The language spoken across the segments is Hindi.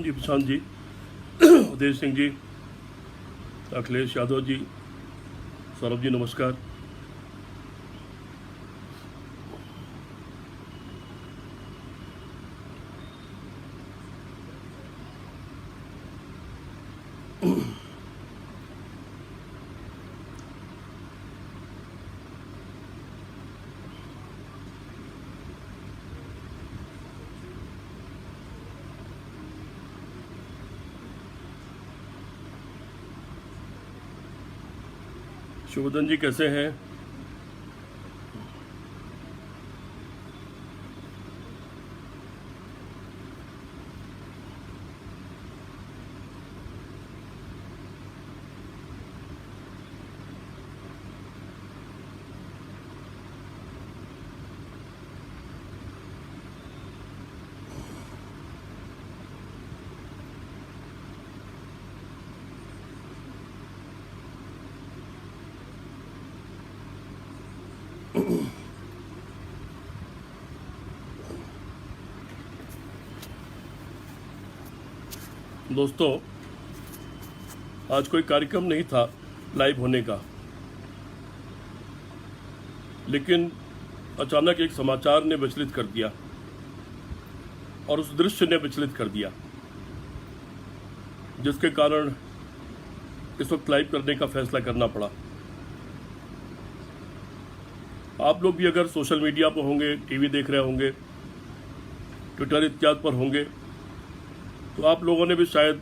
राम जी, प्रशांत जी, उदय सिंह जी, अखिलेश यादव जी, सौरभ जी, नमस्कार। शुभोदन जी कैसे हैं? दोस्तों, आज कोई कार्यक्रम नहीं था लाइव होने का, लेकिन अचानक एक समाचार ने विचलित कर दिया और उस दृश्य ने विचलित कर दिया, जिसके कारण इस वक्त लाइव करने का फैसला करना पड़ा। आप लोग भी अगर सोशल मीडिया पर होंगे, टीवी देख रहे होंगे, ट्विटर इत्यादि पर होंगे, तो आप लोगों ने भी शायद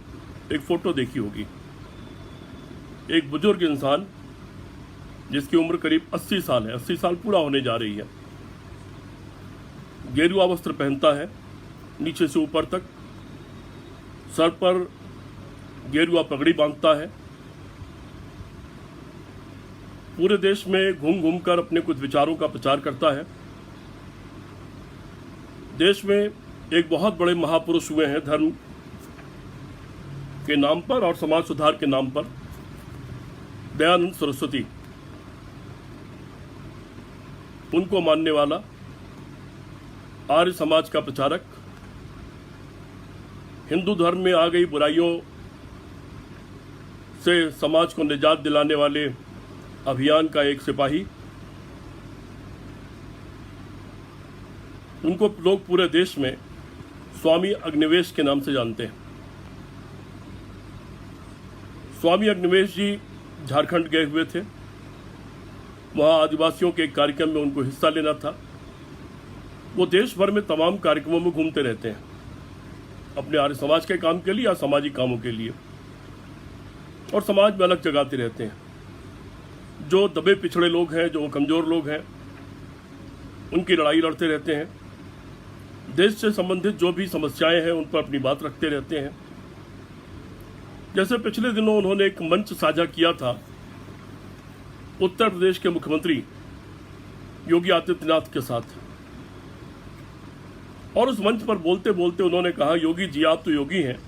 एक फोटो देखी होगी। एक बुजुर्ग इंसान जिसकी उम्र करीब 80 साल है, 80 साल पूरा होने जा रही है, गेरुआ वस्त्र पहनता है नीचे से ऊपर तक, सर पर गेरुआ पगड़ी बांधता है, पूरे देश में घूम घूम कर अपने कुछ विचारों का प्रचार करता है। देश में एक बहुत बड़े महापुरुष हुए हैं धर्म के नाम पर और समाज सुधार के नाम पर, दयानंद सरस्वती, उनको मानने वाला, आर्य समाज का प्रचारक, हिंदू धर्म में आ गई बुराइयों से समाज को निजात दिलाने वाले अभियान का एक सिपाही, उनको लोग पूरे देश में स्वामी अग्निवेश के नाम से जानते हैं। स्वामी अग्निवेश जी झारखंड गए हुए थे, वहाँ आदिवासियों के एक कार्यक्रम में उनको हिस्सा लेना था। वो देश भर में तमाम कार्यक्रमों में घूमते रहते हैं, अपने आर्य समाज के काम के लिए या सामाजिक कामों के लिए, और समाज में अलग जगाते रहते हैं। जो दबे पिछड़े लोग हैं, जो कमज़ोर लोग हैं, उनकी लड़ाई लड़ते रहते हैं। देश से संबंधित जो भी समस्याएं हैं उन पर अपनी बात रखते रहते हैं। जैसे पिछले दिनों उन्होंने एक मंच साझा किया था उत्तर प्रदेश के मुख्यमंत्री योगी आदित्यनाथ के साथ, और उस मंच पर बोलते बोलते उन्होंने कहा, योगी जी आप तो योगी हैं,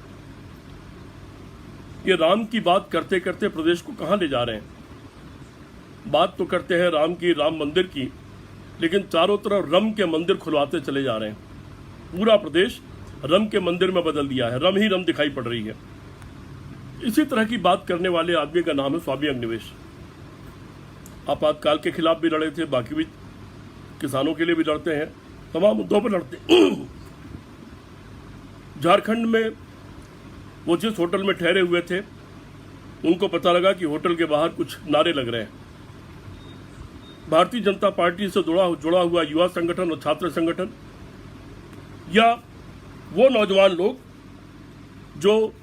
ये राम की बात करते करते प्रदेश को कहाँ ले जा रहे हैं। बात तो करते हैं राम की, राम मंदिर की, लेकिन चारों तरफ रम के मंदिर खुलवाते चले जा रहे हैं। पूरा प्रदेश रम के मंदिर में बदल दिया है, रम ही रम दिखाई पड़ रही है। इसी तरह की बात करने वाले आदमी का नाम है स्वामी अग्निवेश। आपातकाल के खिलाफ भी लड़े थे, बाकी भी किसानों के लिए भी लड़ते हैं, तमाम मुद्दों पर लड़ते। झारखंड में वो जिस होटल में ठहरे हुए थे, उनको पता लगा कि होटल के बाहर कुछ नारे लग रहे हैं। भारतीय जनता पार्टी से जुड़ा हुआ युवा संगठन और छात्र संगठन, या वो नौजवान लोग जो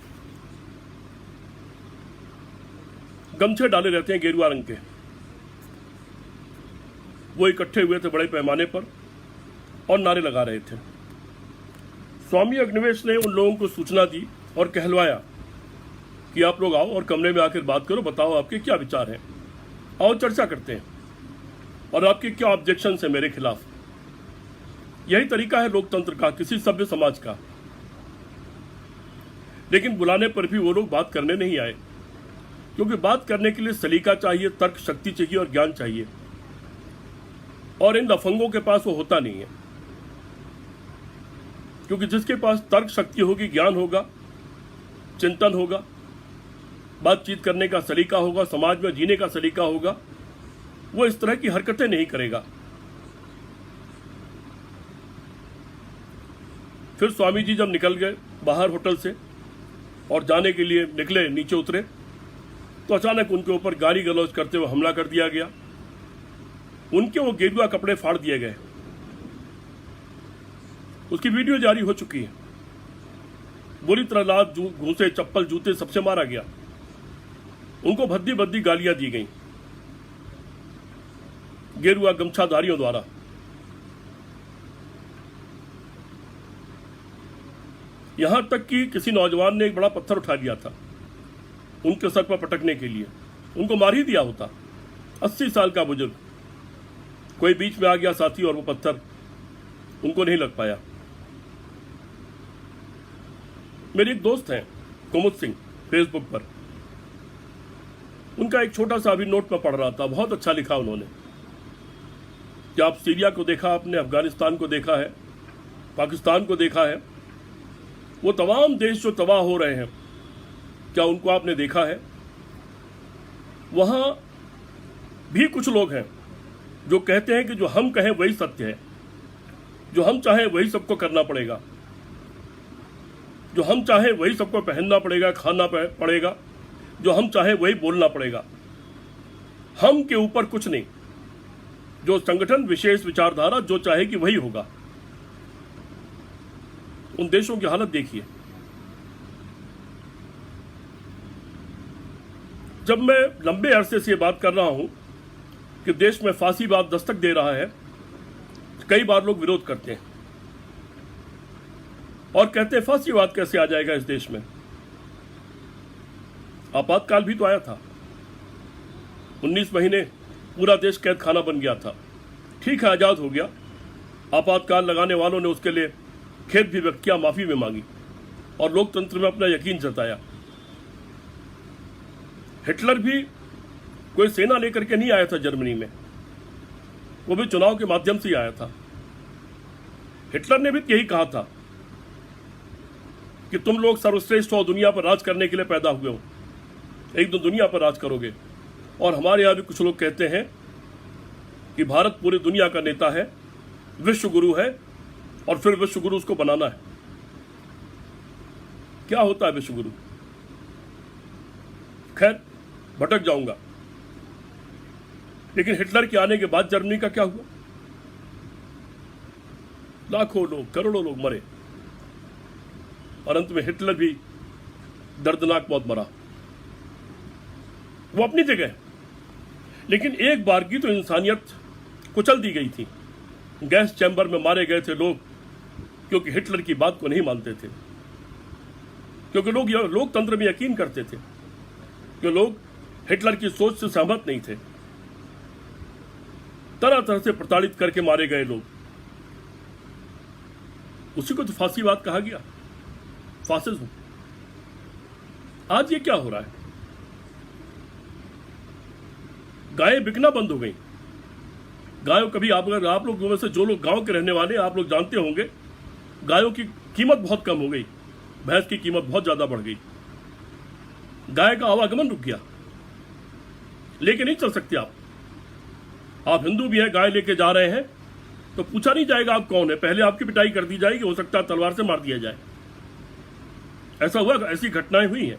गमछे डाले रहते हैं गेरुआ रंग के, वो इकट्ठे हुए थे बड़े पैमाने पर और नारे लगा रहे थे। स्वामी अग्निवेश ने उन लोगों को सूचना दी और कहलवाया कि आप लोग आओ और कमरे में आकर बात करो, बताओ आपके क्या विचार हैं, आओ चर्चा करते हैं, और आपके क्या ऑब्जेक्शन है मेरे खिलाफ। यही तरीका है लोकतंत्र का, किसी सभ्य समाज का। लेकिन बुलाने पर भी वो लोग बात करने नहीं आए, क्योंकि बात करने के लिए सलीका चाहिए, तर्क शक्ति चाहिए और ज्ञान चाहिए, और इन लफंगों के पास वो होता नहीं है। क्योंकि जिसके पास तर्क शक्ति होगी, ज्ञान होगा, चिंतन होगा, बातचीत करने का सलीका होगा, समाज में जीने का सलीका होगा, वो इस तरह की हरकतें नहीं करेगा। फिर स्वामी जी जब निकल गए बाहर होटल से और जाने के लिए निकले, नीचे उतरे, तो अचानक उनके ऊपर गाली गलौज करते हुए हमला कर दिया गया। उनके वो गेरुआ कपड़े फाड़ दिए गए। उसकी वीडियो जारी हो चुकी है। बुरी तरह लात, घूंसे, चप्पल, जूते सबसे मारा गया। उनको भद्दी भद्दी गालियां दी गई गेरुआ गमछाधारियों द्वारा। यहां तक कि किसी नौजवान ने एक बड़ा पत्थर उठा लिया था उनके सर पर पटकने के लिए। उनको मार ही दिया होता। 80 साल का बुजुर्ग, कोई बीच में आ गया साथी और वो पत्थर उनको नहीं लग पाया। मेरे एक दोस्त हैं कुमुद सिंह, फेसबुक पर, उनका एक छोटा सा अभी नोट में पढ़ रहा था, बहुत अच्छा लिखा उन्होंने कि आप सीरिया को देखा, आपने अफगानिस्तान को देखा है, पाकिस्तान को देखा है, वो तमाम देश जो तबाह हो रहे हैं, क्या उनको आपने देखा है? वहां भी कुछ लोग हैं जो कहते हैं कि जो हम कहें वही सत्य है, जो हम चाहें वही सबको करना पड़ेगा, जो हम चाहें वही सबको पहनना पड़ेगा, खाना पड़ेगा, जो हम चाहें वही बोलना पड़ेगा, हम के ऊपर कुछ नहीं, जो संगठन विशेष विचारधारा जो चाहे कि वही होगा। उन देशों की हालत देखिए। जब मैं लंबे अरसे से बात कर रहा हूं कि देश में फांसीवाद दस्तक दे रहा है, कई बार लोग विरोध करते हैं और कहते हैं फांसीवाद कैसे आ जाएगा इस देश में। आपातकाल भी तो आया था, 19 महीने पूरा देश कैद खाना बन गया था। ठीक है, आजाद हो गया। आपातकाल लगाने वालों ने उसके लिए खेद भी व्यक्त किया, माफी भी मांगी और लोकतंत्र में अपना यकीन जताया। हिटलर भी कोई सेना लेकर के नहीं आया था जर्मनी में, वो भी चुनाव के माध्यम से ही आया था। हिटलर ने भी यही कहा था कि तुम लोग सर्वश्रेष्ठ हो, दुनिया पर राज करने के लिए पैदा हुए हो, एक दिन दुनिया पर राज करोगे। और हमारे यहां भी कुछ लोग कहते हैं कि भारत पूरी दुनिया का नेता है, विश्व गुरु है, और फिर विश्व गुरु उसको बनाना है। क्या होता है विश्व गुरु? खैर, भटक जाऊंगा। लेकिन हिटलर के आने के बाद जर्मनी का क्या हुआ? लाखों लोग, करोड़ों लोग मरे और अंत में हिटलर भी दर्दनाक मौत मरा। वो अपनी जगह, लेकिन एक बार की तो इंसानियत कुचल दी गई थी। गैस चैम्बर में मारे गए थे लोग क्योंकि हिटलर की बात को नहीं मानते थे, क्योंकि लोग लोकतंत्र में यकीन करते थे, कि लोग हिटलर की सोच से सहमत नहीं थे। तरह तरह से प्रताड़ित करके मारे गए लोग, उसी को तो फांसीवाद कहा गया, फासिज्म। आज ये क्या हो रहा है? गायें बिकना बंद हो गई। गायों कभी आप लोग में से जो लोग गांव के रहने वाले, आप लोग जानते होंगे, गायों की कीमत बहुत कम हो गई, भैंस की कीमत बहुत ज्यादा बढ़ गई, गाय का आवागमन रुक गया। लेके नहीं चल सकते आप हिंदू भी हैं, गाय लेके जा रहे हैं तो पूछा नहीं जाएगा आप कौन है, पहले आपकी पिटाई कर दी जाएगी, हो सकता है तलवार से मार दिया जाए। ऐसा हुआ, ऐसी घटनाएं हुई हैं।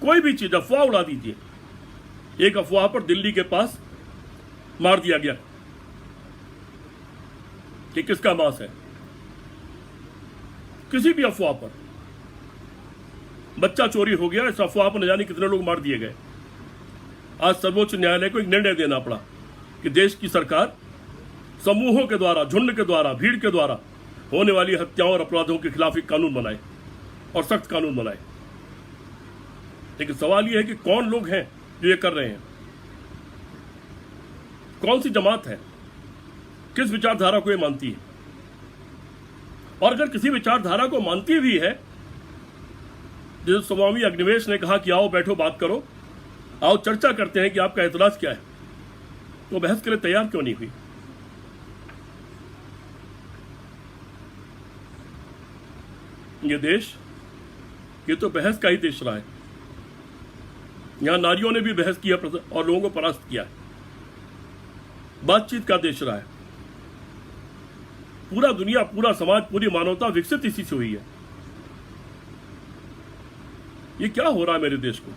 कोई भी चीज, अफवाह उड़ा दीजिए। एक अफवाह पर दिल्ली के पास मार दिया गया कि किसका मांस है, किसी भी अफवाह पर। बच्चा चोरी हो गया, इस अफवाह पर न जाने कितने लोग मार दिए गए। आज सर्वोच्च न्यायालय को एक निर्णय देना पड़ा कि देश की सरकार समूहों के द्वारा, झुंड के द्वारा, भीड़ के द्वारा होने वाली हत्याओं और अपराधों के खिलाफ एक कानून बनाए और सख्त कानून बनाए। लेकिन सवाल यह है कि कौन लोग हैं जो ये कर रहे हैं, कौन सी जमात है, किस विचारधारा को ये मानती है। और अगर किसी विचारधारा को मानती भी है, जैसे स्वामी अग्निवेश ने कहा कि आओ बैठो बात करो, आओ चर्चा करते हैं कि आपका एतराज क्या है, तो बहस के लिए तैयार क्यों नहीं हुई? ये देश, ये तो बहस का ही देश रहा है। यहां नारियों ने भी बहस किया और लोगों को परास्त किया है। बातचीत का देश रहा है। पूरा दुनिया, पूरा समाज, पूरी मानवता विकसित इसी से हुई है। ये क्या हो रहा है मेरे देश को?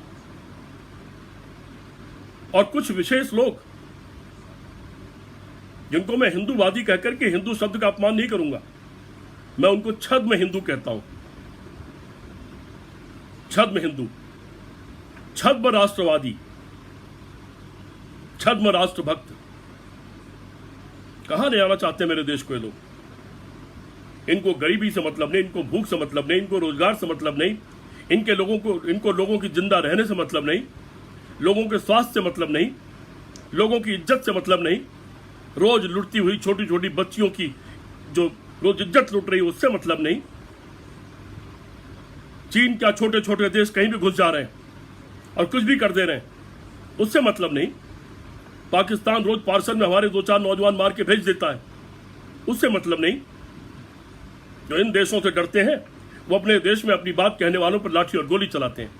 और कुछ विशेष लोग, जिनको मैं हिंदूवादी कहकर के हिंदू शब्द का अपमान नहीं करूंगा, मैं उनको छद्म हिंदू कहता हूं। छद्म हिंदू, छद्म राष्ट्रवादी, छद्म राष्ट्रभक्त। कहां ले आना चाहते हैं मेरे देश को ये लोग? इनको गरीबी से मतलब नहीं, इनको भूख से मतलब नहीं, इनको रोजगार से मतलब नहीं, इनको लोगों की जिंदा रहने से मतलब नहीं, लोगों के स्वास्थ्य से मतलब नहीं, लोगों की इज्जत से मतलब नहीं, रोज लुटती हुई छोटी छोटी बच्चियों की जो रोज इज्जत लुट रही है उससे मतलब नहीं। चीन क्या छोटे छोटे देश कहीं भी घुस जा रहे हैं और कुछ भी कर दे रहे हैं, उससे मतलब नहीं। पाकिस्तान रोज पार्सल में हमारे 2-4 नौजवान मार के भेज देता है, उससे मतलब नहीं। जो इन देशों से डरते हैं वो अपने देश में अपनी बात कहने वालों पर लाठी और गोली चलाते हैं,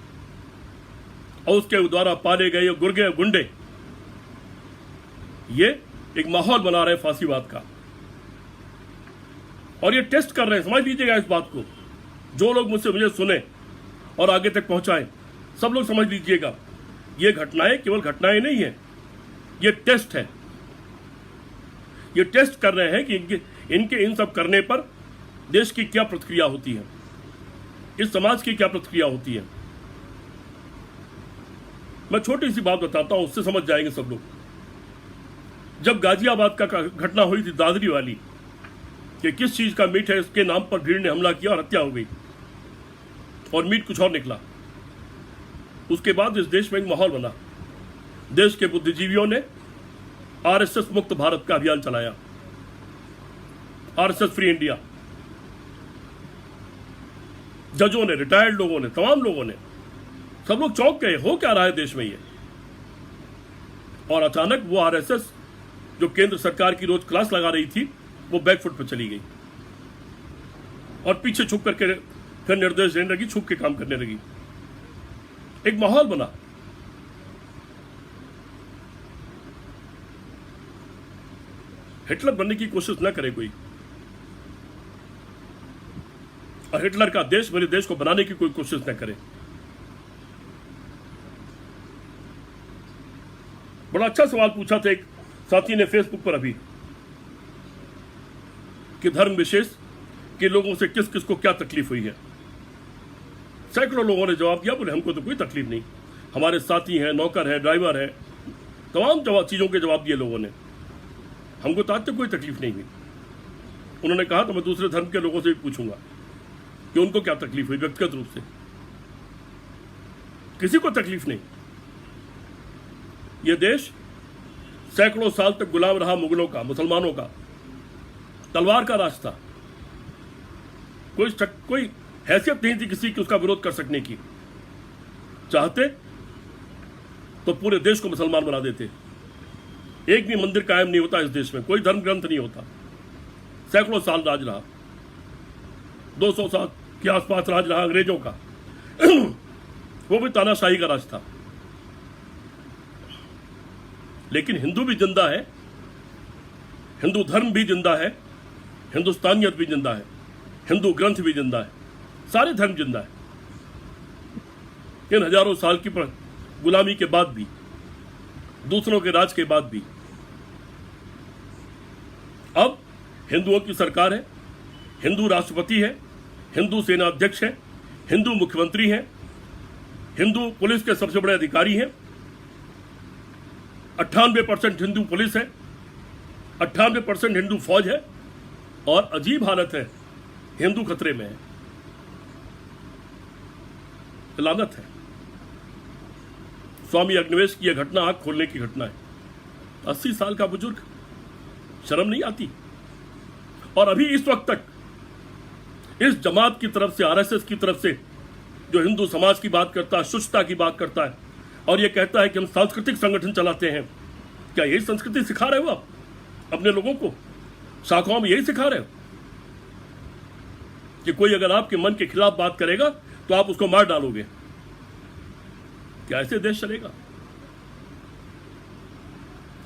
और उसके द्वारा पाले गए गुर्गे गुंडे ये एक माहौल बना रहे हैं फांसीवाद का, और ये टेस्ट कर रहे हैं। समझ लीजिएगा इस बात को, जो लोग मुझे सुने और आगे तक पहुंचाएं, सब लोग समझ लीजिएगा, ये घटनाएं केवल घटनाएं नहीं है, ये टेस्ट है। ये टेस्ट कर रहे हैं कि इनके इन सब करने पर देश की क्या प्रतिक्रिया होती है, इस समाज की क्या प्रतिक्रिया होती है। मैं छोटी सी बात बताता हूं, उससे समझ जाएंगे सब लोग। जब गाजियाबाद का घटना हुई थी, दादरी वाली, कि किस चीज का मीट है इसके नाम पर भीड़ ने हमला किया और हत्या हो गई, और मीट कुछ और निकला। उसके बाद इस देश में एक माहौल बना। देश के बुद्धिजीवियों ने आरएसएस मुक्त भारत का अभियान चलाया, आरएसएस फ्री इंडिया। जजों ने, रिटायर्ड लोगों ने, तमाम लोगों ने, सब लोग चौंक गए, हो क्या रहा है देश में ये। और अचानक वो आरएसएस जो केंद्र सरकार की रोज क्लास लगा रही थी, वो बैकफुट पर चली गई और पीछे छुप करके फिर निर्देश देने लगी, छुप के काम करने लगी। एक माहौल बना। हिटलर बनने की कोशिश न करे कोई, और हिटलर का देश मेरे देश को बनाने की कोई कोशिश न करे। बड़ा अच्छा सवाल पूछा था एक साथी ने फेसबुक पर अभी, कि धर्म विशेष के लोगों से किस किस को क्या तकलीफ हुई है। सैकड़ों लोगों ने जवाब दिया, बोले हमको तो कोई तकलीफ नहीं, हमारे साथी हैं, नौकर हैं, ड्राइवर हैं, तमाम चीजों के जवाब दिए लोगों ने, हमको तो आज तक कोई तकलीफ नहीं हुई। उन्होंने कहा तो मैं दूसरे धर्म के लोगों से भी पूछूंगा कि उनको क्या तकलीफ हुई व्यक्तिगत रूप से। किसी को तकलीफ नहीं। यह देश सैकड़ों साल तक गुलाम रहा मुगलों का, मुसलमानों का, तलवार का राज था। कोई हैसियत नहीं थी किसी की उसका विरोध कर सकने की। चाहते तो पूरे देश को मुसलमान बना देते। एक भी मंदिर कायम नहीं होता इस देश में, कोई धर्म ग्रंथ नहीं होता। सैकड़ों साल राज रहा, 200 साल के आसपास राज रहा अंग्रेजों का वो भी तानाशाही का राज था। लेकिन हिंदू भी जिंदा है, हिंदू धर्म भी जिंदा है, हिंदुस्तानियत भी जिंदा है, हिंदू ग्रंथ भी जिंदा है, सारे धर्म जिंदा है। इन हजारों साल की गुलामी के बाद भी, दूसरों के राज के बाद भी अब हिंदुओं की सरकार है, हिंदू राष्ट्रपति है, हिंदू सेना अध्यक्ष है, हिंदू मुख्यमंत्री है, हिंदू पुलिस के सबसे बड़े अधिकारी हैं, 98% हिंदू पुलिस है, 98% हिंदू फौज है, और अजीब हालत है, हिंदू खतरे में है। लानत है। स्वामी अग्निवेश की यह घटना आंख खोलने की घटना है। 80 साल का बुजुर्ग, शर्म नहीं आती? और अभी इस वक्त तक इस जमात की तरफ से, आरएसएस की तरफ से, जो हिंदू समाज की बात करता है, शुचिता की बात करता है, और यह कहता है कि हम सांस्कृतिक संगठन चलाते हैं, क्या यही संस्कृति सिखा रहे हो आप अपने लोगों को? शाखाओं में यही सिखा रहे हो कि कोई अगर आपके मन के खिलाफ बात करेगा तो आप उसको मार डालोगे। क्या ऐसे देश चलेगा?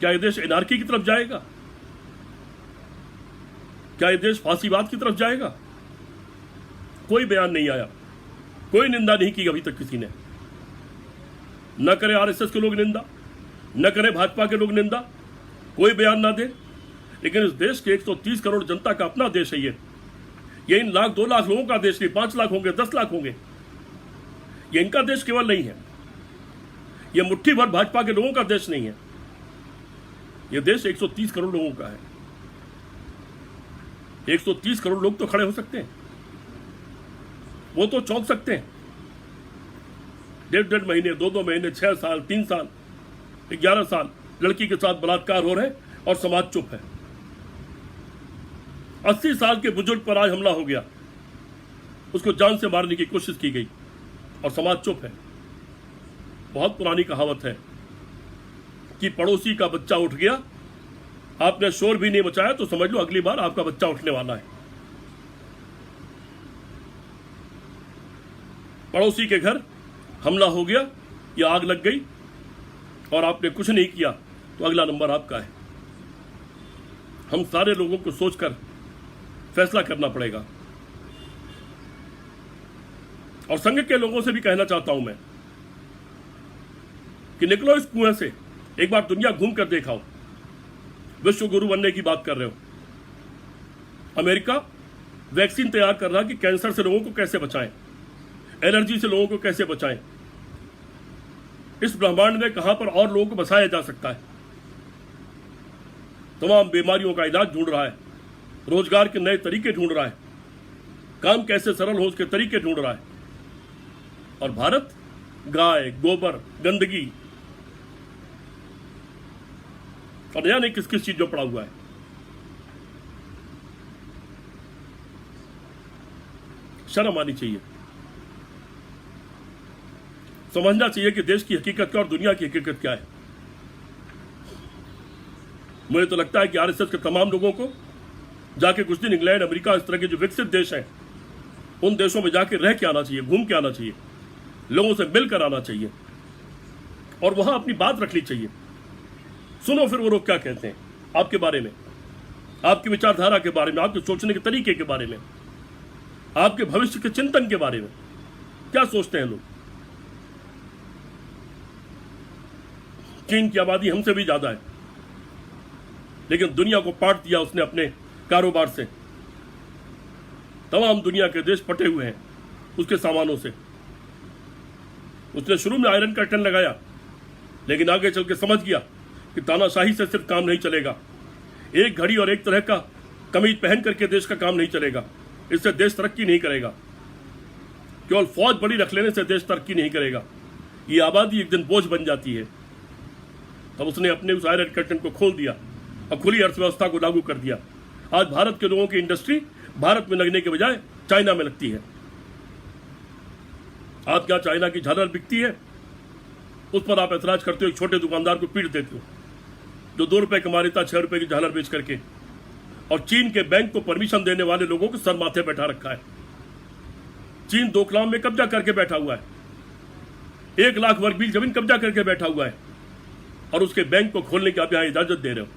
क्या यह देश एनार्की की तरफ जाएगा? क्या यह देश फांसीवाद की तरफ जाएगा? कोई बयान नहीं आया, कोई निंदा नहीं की अभी तक किसी ने। न करे आरएसएस के लोग निंदा, न करे भाजपा के लोग निंदा, कोई बयान ना दे। लेकिन इस देश के 130 करोड़ जनता का अपना देश है ये इन लाख 2 लाख लोगों का देश नहीं, 5 लाख होंगे, 10 लाख होंगे। ये इनका देश केवल नहीं है, ये मुट्ठी भर भाजपा के लोगों का देश नहीं है। ये देश 130 करोड़ लोगों का है। 130 करोड़ लोग तो खड़े हो सकते हैं, वो तो चौंक सकते हैं। 1.5 महीने, 2 महीने, 6 साल, 3 साल, 11 साल लड़की के साथ बलात्कार हो रहे हैं और समाज चुप है। 80 साल के बुजुर्ग पर आज हमला हो गया, उसको जान से मारने की कोशिश की गई और समाज चुप है। बहुत पुरानी कहावत है कि पड़ोसी का बच्चा उठ गया, आपने शोर भी नहीं मचाया तो समझ लो अगली बार आपका बच्चा उठने वाला है। पड़ोसी के घर हमला हो गया या आग लग गई और आपने कुछ नहीं किया तो अगला नंबर आपका है। हम सारे लोगों को सोचकर फैसला करना पड़ेगा। और संघ के लोगों से भी कहना चाहता हूं मैं कि निकलो इस कुएं से, एक बार दुनिया घूम कर देखाओ। विश्व गुरु बनने की बात कर रहे हो। अमेरिका वैक्सीन तैयार कर रहा कि कैंसर से लोगों को कैसे बचाएं, एलर्जी से लोगों को कैसे बचाएं। इस ब्रह्मांड में कहां पर और लोगों को बचाया जा सकता है। तमाम बीमारियों का इलाज ढूंढ रहा है, रोजगार के नए तरीके ढूंढ रहा है, काम कैसे सरल हो उसके तरीके ढूंढ रहा है। और भारत गाय, गोबर, गंदगी और नया नहीं किस किस चीज में पड़ा हुआ है। शर्म आनी चाहिए, समझना चाहिए कि देश की हकीकत क्या और दुनिया की हकीकत क्या है। मुझे तो लगता है कि आरएसएस के तमाम लोगों को जाके कुछ दिन इंग्लैंड, अमेरिका, इस तरह के जो विकसित देश हैं उन देशों में जाके रह के आना चाहिए, घूम के आना चाहिए, लोगों से मिलकर आना चाहिए और वहां अपनी बात रखनी चाहिए। सुनो फिर वो लोग क्या कहते हैं आपके बारे में, आपकी विचारधारा के बारे में, आपके सोचने के तरीके के बारे में, आपके भविष्य के चिंतन के बारे में क्या सोचते हैं लोग। चीन की आबादी हमसे भी ज्यादा है, लेकिन दुनिया को पाट दिया उसने अपने कारोबार से। तमाम दुनिया के देश पटे हुए हैं उसके सामानों से। उसने शुरू में आयरन कर्टन लगाया, लेकिन आगे चल के समझ गया कि तानाशाही से सिर्फ काम नहीं चलेगा। एक घड़ी और एक तरह का कमीज पहन करके देश का काम नहीं चलेगा, इससे देश तरक्की नहीं करेगा। केवल फौज बड़ी रख लेने से देश तरक्की नहीं करेगा। ये आबादी एक दिन बोझ बन जाती है। तब उसने अपने उस आयरन कर्टन को खोल दिया और खुली अर्थव्यवस्था को लागू कर दिया। आज भारत के लोगों की इंडस्ट्री भारत में लगने के बजाय चाइना में लगती है। आप क्या चाइना की झालर बिकती है, उस पर आप ऐतराज करते हो, एक छोटे दुकानदार को पीट देते हो जो 2 रुपए कमा लेता 6 रुपए की झालर बेच करके। और चीन के बैंक को परमिशन देने वाले लोगों को सर माथे बैठा रखा है। चीन डोकलाम में कब्जा करके बैठा हुआ है, 1 लाख वर्ग मील जमीन कब्जा करके बैठा हुआ है और उसके बैंक को खोलने की आप यहां इजाजत दे रहे हो।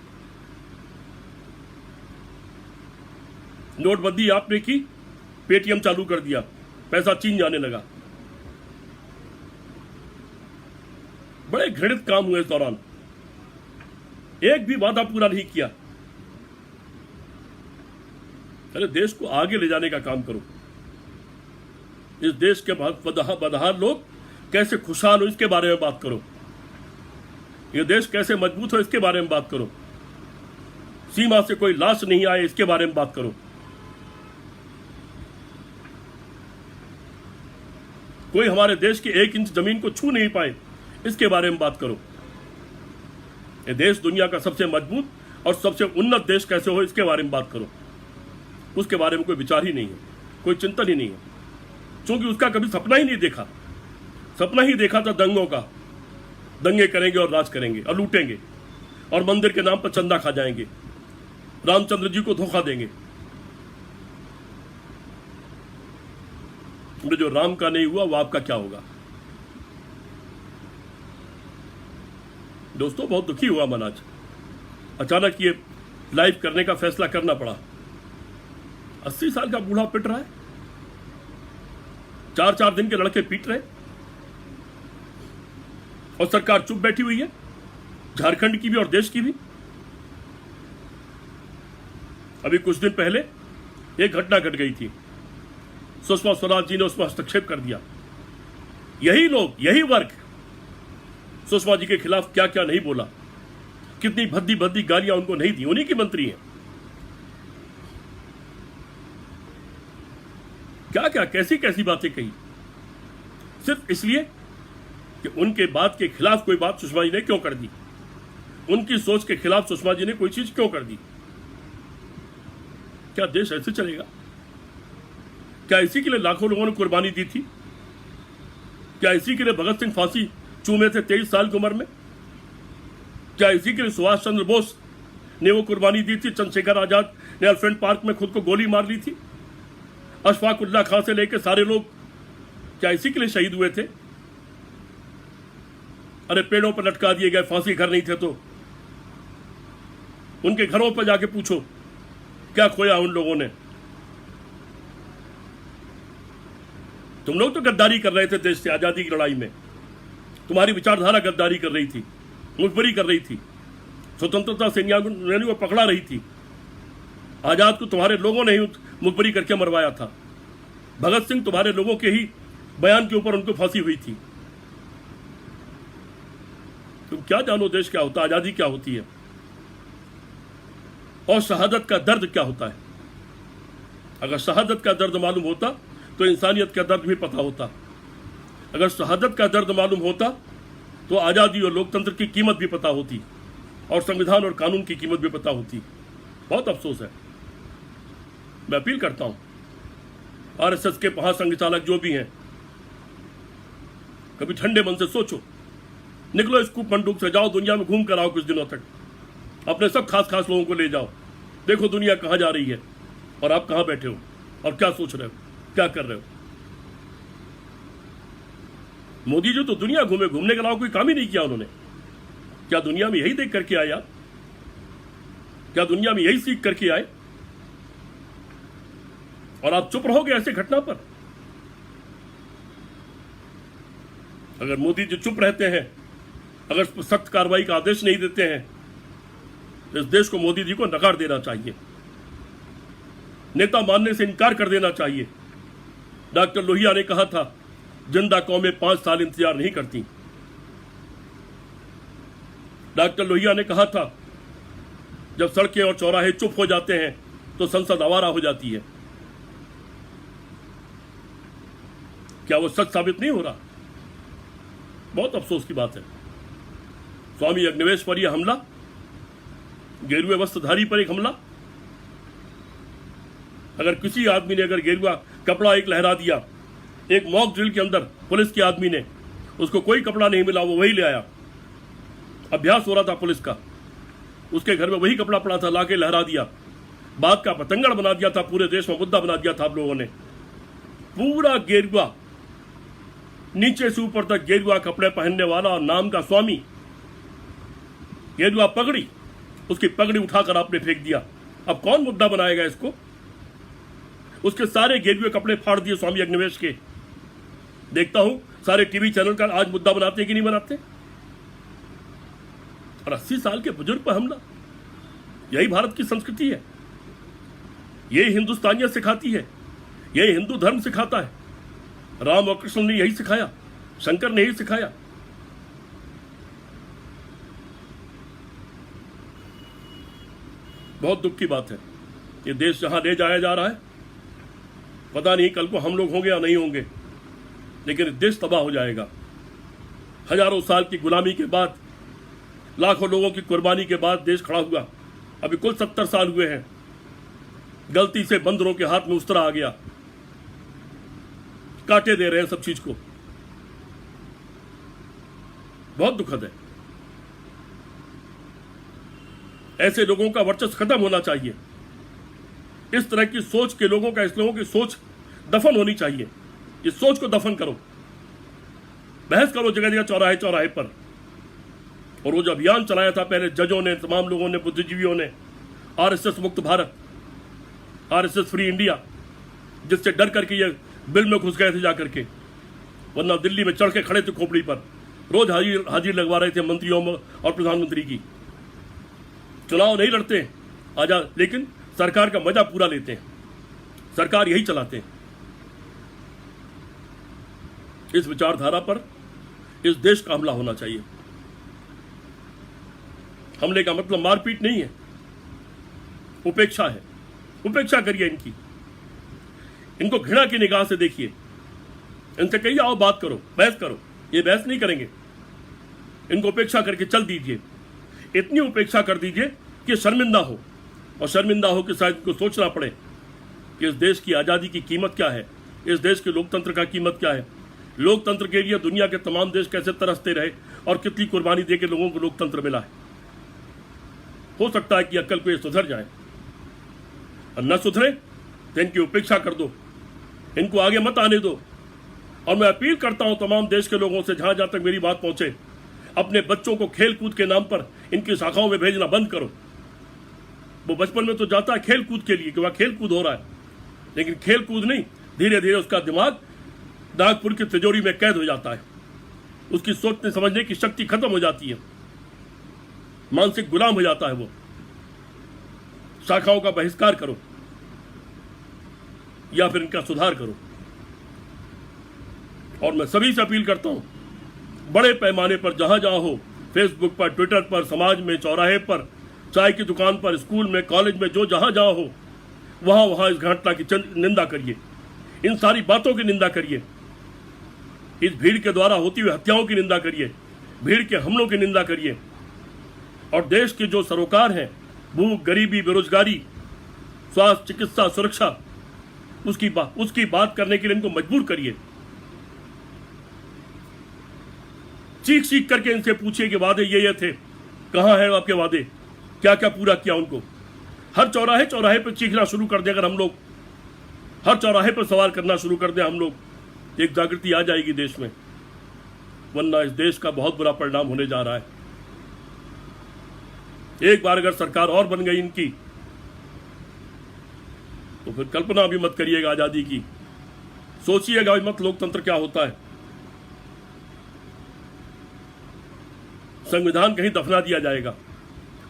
नोटबंदी आपने की, पेटीएम चालू कर दिया, पैसा चीन जाने लगा। बड़े घृणित काम हुए इस दौरान, एक भी वादा पूरा नहीं किया। अरे देश को आगे ले जाने का काम करो। इस देश के बदहाल लोग कैसे खुशहाल हो इसके बारे में बात करो। ये देश कैसे मजबूत हो इसके बारे में बात करो। सीमा से कोई लाश नहीं आए इसके बारे में बात करो। कोई हमारे देश की 1 इंच जमीन को छू नहीं पाए इसके बारे में बात करो। ये देश दुनिया का सबसे मजबूत और सबसे उन्नत देश कैसे हो इसके बारे में बात करो। उसके बारे में कोई विचार ही नहीं है, कोई चिंतन ही नहीं है, क्योंकि उसका कभी सपना ही नहीं देखा। सपना ही देखा था दंगों का, दंगे करेंगे और राज करेंगे और लूटेंगे और मंदिर के नाम पर चंदा खा जाएंगे, रामचंद्र जी को धोखा देंगे। में जो राम का नहीं हुआ वो आपका क्या होगा। दोस्तों, बहुत दुखी हुआ मन आज। अचानक ये लाइव करने का फैसला करना पड़ा। 80 साल का बूढ़ा पिट रहा है, 4-4 दिन के लड़के पीट रहे, और सरकार चुप बैठी हुई है, झारखंड की भी और देश की भी। अभी कुछ दिन पहले एक घटना घट गई थी, सुषमा स्वराज जी ने उसमें हस्तक्षेप कर दिया। यही लोग, यही वर्ग सुषमा जी के खिलाफ क्या क्या नहीं बोला, कितनी भद्दी भद्दी गालियां उनको नहीं दी, उन्हीं की मंत्री हैं। क्या क्या कैसी कैसी बातें कही, सिर्फ इसलिए कि उनके बात के खिलाफ कोई बात सुषमा जी ने क्यों कर दी, उनकी सोच के खिलाफ सुषमा जी ने कोई चीज क्यों कर दी। क्या देश ऐसे चलेगा? क्या इसी के लिए लाखों लोगों ने कुर्बानी दी थी? क्या इसी के लिए भगत सिंह फांसी चूमे थे 23 साल की उम्र में? क्या इसी के लिए सुभाष चंद्र बोस ने वो कुर्बानी दी थी? चंद्रशेखर आजाद ने एलिफेंट पार्क में खुद को गोली मार ली थी? अशफाक उल्लाह खां से लेकर सारे लोग क्या इसी के लिए शहीद हुए थे? अरे पेड़ों पर लटका दिए गए, फांसी घर नहीं थे तो उनके घरों पर जाके पूछो क्या खोया उन लोगों ने। तुम लोग तो गद्दारी कर रहे थे देश से आजादी की लड़ाई में, तुम्हारी विचारधारा गद्दारी कर रही थी, मुखबरी कर रही थी, स्वतंत्रता सेनानियों को पकड़ा रही थी। आजाद को तुम्हारे लोगों ने ही मुखबरी करके मरवाया था। भगत सिंह तुम्हारे लोगों के ही बयान के ऊपर उनको फांसी हुई थी। तुम क्या जानो देश क्या होता है, आजादी क्या होती है, और शहादत का दर्द क्या होता है। अगर शहादत का दर्द मालूम होता तो इंसानियत का दर्द भी पता होता। अगर शहादत का दर्द मालूम होता तो आजादी और लोकतंत्र की कीमत भी पता होती, और संविधान और कानून की कीमत भी पता होती। बहुत अफसोस है। मैं अपील करता हूं आरएसएस के महासंघचालक जो भी हैं, कभी ठंडे मन से सोचो, निकलो इस कूप मंडूक से, जाओ दुनिया में घूम कर आओ कुछ दिनों तक, अपने सब खास खास लोगों को ले जाओ, देखो दुनिया कहां जा रही है और आप कहां बैठे हो और क्या सोच रहे हो, क्या कर रहे हो। मोदी जी तो दुनिया घूमे, घूमने के अलावा कोई काम ही नहीं किया उन्होंने। क्या दुनिया में यही देख करके आए आप? क्या दुनिया में यही सीख करके आए और आप चुप रहोगे ऐसे घटना पर? अगर मोदी जी चुप रहते हैं, अगर सख्त कार्रवाई का आदेश नहीं देते हैं, तो इस देश को मोदी जी को नकार देना चाहिए, नेता मानने से इनकार कर देना चाहिए। डॉक्टर लोहिया ने कहा था जिंदा कौमें 5 साल इंतजार नहीं करती। डॉक्टर लोहिया ने कहा था जब सड़कें और चौराहे चुप हो जाते हैं तो संसद आवारा हो जाती है। क्या वो सच साबित नहीं हो रहा? बहुत अफसोस की बात है। स्वामी अग्निवेश पर यह हमला, गेरुए वस्त्रधारी पर एक हमला, अगर किसी आदमी ने अगर गेरुआ कपड़ा एक लहरा दिया, एक मॉक ड्रिल के अंदर पुलिस के आदमी ने, उसको कोई कपड़ा नहीं मिला, वो वही ले आया, अभ्यास हो रहा था पुलिस का, उसके घर में वही कपड़ा पड़ा था, लाके लहरा दिया, बात का पतंगड़ बना दिया था, पूरे देश में मुद्दा बना दिया था आप लोगों ने। पूरा गेरुआ नीचे से ऊपर तक गेरुआ कपड़े पहनने वाला और नाम का स्वामी, गेरुआ पगड़ी, उसकी पगड़ी उठाकर आपने फेंक दिया। अब कौन मुद्दा बनाएगा इसको? उसके सारे गेरुए कपड़े फाड़ दिए स्वामी अग्निवेश के। देखता हूं सारे टीवी चैनल का आज मुद्दा बनाते कि नहीं बनाते। और 80 साल के बुजुर्ग पर हमला, यही भारत की संस्कृति है, यही हिंदुस्तानियत सिखाती है, यही हिंदू धर्म सिखाता है। राम और कृष्ण ने यही सिखाया, शंकर ने यही सिखाया। बहुत दुख की बात है, ये देश जहां ले जाया जा रहा है, पता नहीं कल को हम लोग होंगे या नहीं होंगे, लेकिन देश तबाह हो जाएगा। हजारों साल की गुलामी के बाद, लाखों लोगों की कुर्बानी के बाद देश खड़ा हुआ। अभी कुल 70 साल हुए हैं, गलती से बंदरों के हाथ में उस तरह आ गया, काटे दे रहे हैं सब चीज को। बहुत दुखद है। ऐसे लोगों का वर्चस्व खत्म होना चाहिए। इस तरह की सोच के लोगों का, इस लोगों की सोच दफन होनी चाहिए। इस सोच को दफन करो, बहस करो जगह जगह, चौराहे चौराहे पर। और वो जो अभियान चलाया था पहले जजों ने, तमाम लोगों ने, बुद्धिजीवियों ने, आरएसएस मुक्त भारत, आरएसएस फ्री इंडिया, जिससे डर करके ये बिल में घुस गए थे जाकर के, वरना दिल्ली में चढ़ के खड़े थे खोपड़ी पर, रोज हाजिर लगवा रहे थे मंत्रियों और प्रधानमंत्री की। चुनाव नहीं लड़ते आजाद, लेकिन सरकार का मजा पूरा लेते हैं, सरकार यही चलाते हैं। इस विचारधारा पर इस देश का हमला होना चाहिए। हमले का मतलब मारपीट नहीं है, उपेक्षा है। उपेक्षा करिए इनकी, इनको घृणा की निगाह से देखिए, इनसे कहिए आओ बात करो, बहस करो। ये बहस नहीं करेंगे, इनको उपेक्षा करके चल दीजिए। इतनी उपेक्षा कर दीजिए कि शर्मिंदा हो, और शर्मिंदा हो कि शायद इनको सोचना पड़े कि इस देश की आज़ादी की कीमत क्या है, इस देश के लोकतंत्र का कीमत क्या है, लोकतंत्र के लिए दुनिया के तमाम देश कैसे तरसते रहे और कितनी कुर्बानी दे के लोगों को लोकतंत्र मिला है। हो सकता है कि अक्ल को ये सुधर जाए, और न सुधरे तो इनकी उपेक्षा कर दो, इनको आगे मत आने दो। और मैं अपील करता हूं तमाम देश के लोगों से, जहां जहां तक मेरी बात पहुंचे, अपने बच्चों को खेल कूद के नाम पर इनकी शाखाओं में भेजना बंद करो। वो बचपन में तो जाता है खेल कूद के लिए कि वह खेल कूद हो रहा है, लेकिन खेल कूद नहीं, धीरे धीरे उसका दिमाग नागपुर की तिजोरी में कैद हो जाता है, उसकी सोचने समझने की शक्ति खत्म हो जाती है, मानसिक गुलाम हो जाता है वो। शाखाओं का बहिष्कार करो या फिर इनका सुधार करो। और मैं सभी से अपील करता हूं, बड़े पैमाने पर जहां जहां हो, फेसबुक पर, ट्विटर पर, समाज में, चौराहे पर, चाय की दुकान पर, स्कूल में, कॉलेज में, जो जहां जहां हो, वहां वहां इस घटना की निंदा करिए, इन सारी बातों की निंदा करिए, इस भीड़ के द्वारा होती हुई हत्याओं की निंदा करिए, भीड़ के हमलों की निंदा करिए। और देश के जो सरोकार हैं, भूख, गरीबी, बेरोजगारी, स्वास्थ्य, चिकित्सा, सुरक्षा, उसकी बात करने के लिए इनको मजबूर करिए। चीख चीख करके इनसे पूछिए कि वादे ये थे, कहाँ हैं आपके वादे, क्या क्या पूरा किया उनको। हर चौराहे चौराहे पर चीखना शुरू कर दें अगर हम लोग, हर चौराहे पर सवाल करना शुरू कर दें हम लोग, एक जागृति आ जाएगी देश में, वरना इस देश का बहुत बुरा परिणाम होने जा रहा है। एक बार अगर सरकार और बन गई इनकी, तो फिर कल्पना भी मत करिएगा आजादी की, सोचिएगा मत लोकतंत्र क्या होता है। संविधान कहीं दफना दिया जाएगा,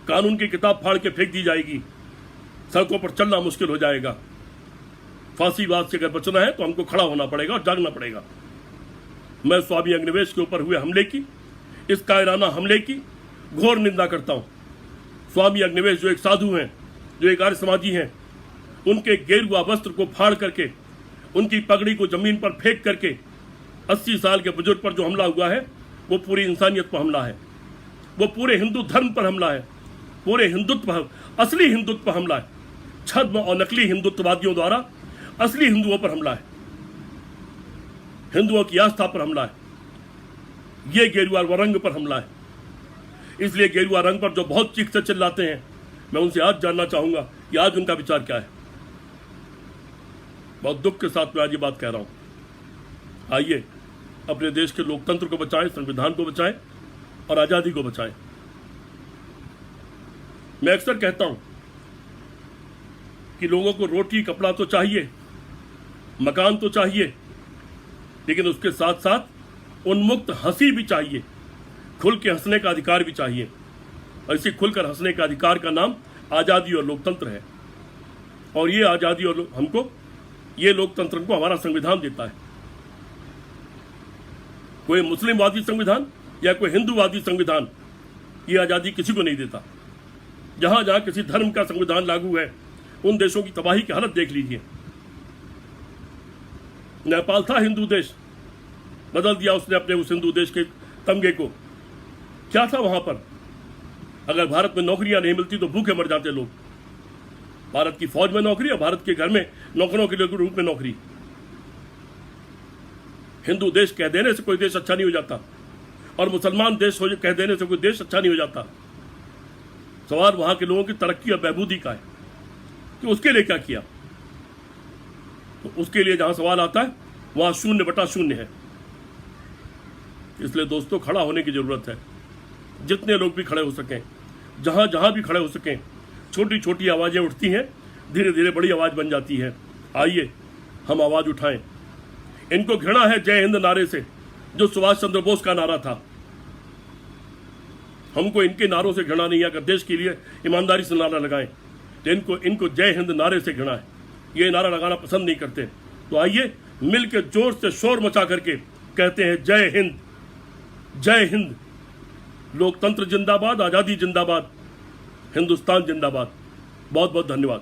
कानून की किताब फाड़ के फेंक दी जाएगी, सड़कों पर चलना मुश्किल हो जाएगा। फांसीवाद से अगर बचना है तो हमको खड़ा होना पड़ेगा और जागना पड़ेगा। मैं स्वामी अग्निवेश के ऊपर हुए हमले की, इस कायराना हमले की घोर निंदा करता हूं। स्वामी अग्निवेश जो एक साधु हैं, जो एक आर्य समाजी हैं, उनके गेरुआ वस्त्र को फाड़ करके, उनकी पगड़ी को जमीन पर फेंक करके 80 साल के बुजुर्ग पर जो हमला हुआ है, वो पूरी इंसानियत पर हमला है, वो पूरे हिंदू धर्म पर हमला है, पूरे हिंदुत्व, असली हिंदुत्व पर हमला है। छद्म और नकली हिंदुत्ववादियों द्वारा असली हिंदुओं पर हमला है, हिंदुओं की आस्था पर हमला है, ये गेरुआ रंग पर हमला है। इसलिए गेरुआ रंग पर जो बहुत चीख से चिल्लाते हैं, मैं उनसे आज जानना चाहूंगा कि आज उनका विचार क्या है। बहुत दुख के साथ मैं आज ये बात कह रहा हूं। आइए अपने देश के लोकतंत्र को बचाएं, संविधान को बचाएं और आजादी को बचाएं। मैं अक्सर कहता हूं कि लोगों को रोटी कपड़ा तो चाहिए, मकान तो चाहिए, लेकिन उसके साथ साथ उन्मुक्त हंसी भी चाहिए, खुल के हंसने का अधिकार भी चाहिए। और इसी खुलकर हंसने का अधिकार का नाम आज़ादी और लोकतंत्र है। और ये आज़ादी और हमको, ये लोकतंत्र को हमारा संविधान देता है। कोई मुस्लिमवादी संविधान या कोई हिंदूवादी संविधान ये आज़ादी किसी को नहीं देता। जहां जहां किसी धर्म का संविधान लागू है, उन देशों की तबाही की हालत देख लीजिए। नेपाल था हिंदू देश, बदल दिया उसने अपने उस हिंदू देश के तमगे को। क्या था वहां पर? अगर भारत में नौकरियां नहीं मिलती तो भूखे मर जाते लोग। भारत की फौज में नौकरी और भारत के घर में नौकरों के रूप में नौकरी। हिंदू देश कह देने से कोई देश अच्छा नहीं हो जाता, और मुसलमान देश कह देने से कोई देश अच्छा नहीं हो जाता। सवाल वहां के लोगों की तरक्की और बहबूदी का है कि उसके लिए क्या किया। तो उसके लिए जहां सवाल आता है वहां 0/0 है। इसलिए दोस्तों खड़ा होने की जरूरत है। जितने लोग भी खड़े हो सकें, जहां जहां भी खड़े हो सकें। छोटी छोटी आवाजें उठती हैं, धीरे धीरे बड़ी आवाज बन जाती है। आइए हम आवाज उठाएं। इनको घृणा है जय हिंद नारे से, जो सुभाष चंद्र बोस का नारा था। हमको इनके नारों से घृणा नहीं है। अगर देश के लिए ईमानदारी से नारा लगाएं तो इनको जय हिंद नारे से घृणा है। ये नारा लगाना पसंद नहीं करते। तो आइए मिलकर जोर से शोर मचा करके कहते हैं जय हिंद, जय हिंद। लोकतंत्र जिंदाबाद, आजादी जिंदाबाद, हिंदुस्तान जिंदाबाद। बहुत बहुत धन्यवाद।